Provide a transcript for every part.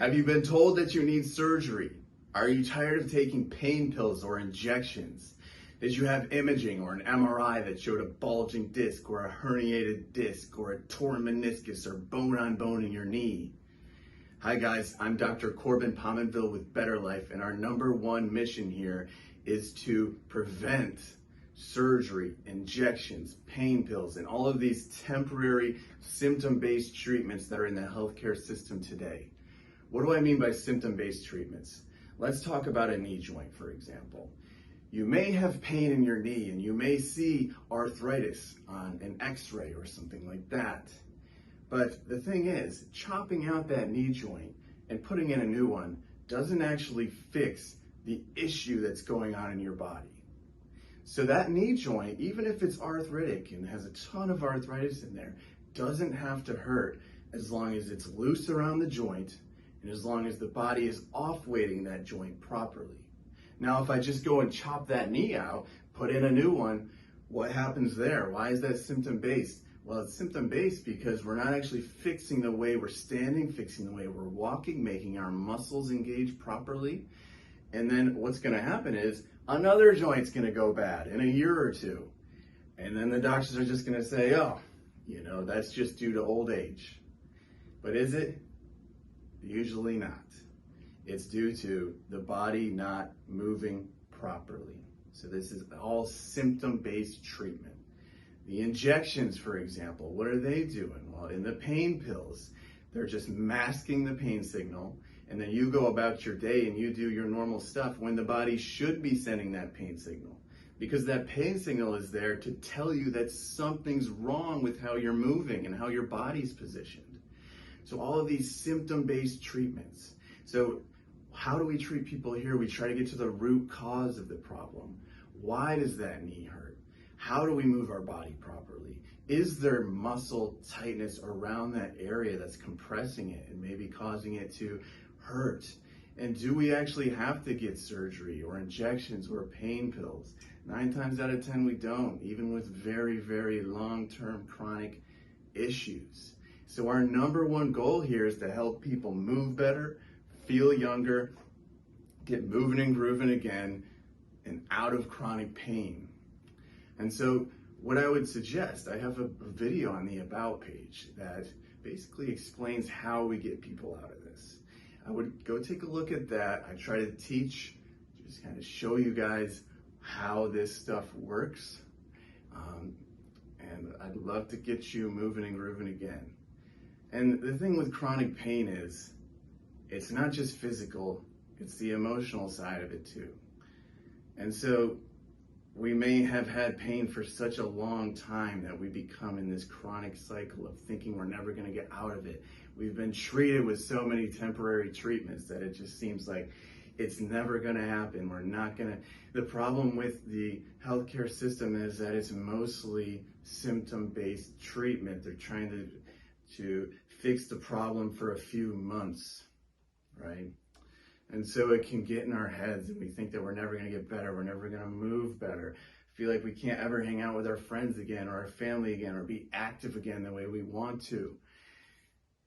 Have you been told that you need surgery? Are you tired of taking pain pills or injections? Did you have imaging or an MRI that showed a bulging disc or a herniated disc or a torn meniscus or bone on bone in your knee? Hi guys, I'm Dr. Corbin Pominville with Better Life, and our #1 mission here is to prevent surgery, injections, pain pills, and all of these temporary symptom-based treatments that are in the healthcare system today. What do I mean by symptom-based treatments? Let's talk about a knee joint, for example. You may have pain in your knee and you may see arthritis on an x-ray or something like that. But the thing is, chopping out that knee joint and putting in a new one doesn't actually fix the issue that's going on in your body. So that knee joint, even if it's arthritic and has a ton of arthritis in there, doesn't have to hurt as long as it's loose around the joint and as long as the body is off-weighting that joint properly. Now, if I just go and chop that knee out, put in a new one, what happens there? Why is that symptom-based? Well, it's symptom-based because we're not actually fixing the way we're standing, fixing the way we're walking, making our muscles engage properly. And then what's going to happen is another joint's going to go bad in a year or two. And then the doctors are just going to say, oh, that's just due to old age. But is it? Usually not. It's due to the body not moving properly. So this is all symptom-based treatment. The injections, for example, what are they doing? Well, in the pain pills, they're just masking the pain signal, and then you go about your day and you do your normal stuff when the body should be sending that pain signal, because that pain signal is there to tell you that something's wrong with how you're moving and how your body's positioned. So all of these symptom-based treatments. So how do we treat people here? We try to get to the root cause of the problem. Why does that knee hurt? How do we move our body properly? Is there muscle tightness around that area that's compressing it and maybe causing it to hurt? And do we actually have to get surgery or injections or pain pills? 9 times out of 10 we don't, even with very, very long-term chronic issues. So our #1 goal here is to help people move better, feel younger, get moving and grooving again, and out of chronic pain. And so what I would suggest, I have a video on the About page that basically explains how we get people out of this. I would go take a look at that. I try to teach, just kind of show you guys how this stuff works. And I'd love to get you moving and grooving again. And the thing with chronic pain is, it's not just physical, it's the emotional side of it too. And so we may have had pain for such a long time that we become in this chronic cycle of thinking we're never going to get out of it. We've been treated with so many temporary treatments that it just seems like it's never going to happen. We're not going to. The problem with the healthcare system is that it's mostly symptom-based treatment. They're trying to fix the problem for a few months, right? And so it can get in our heads and we think that we're never going to get better, we're never going to move better, feel like we can't ever hang out with our friends again or our family again or be active again the way we want to.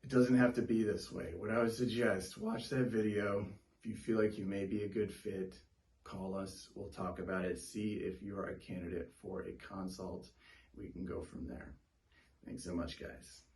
It doesn't have to be this way. What I would suggest, watch that video. If you feel like you may be a good fit, call us, we'll talk about it, see if you are a candidate for a consult. We can go from there. Thanks so much, guys.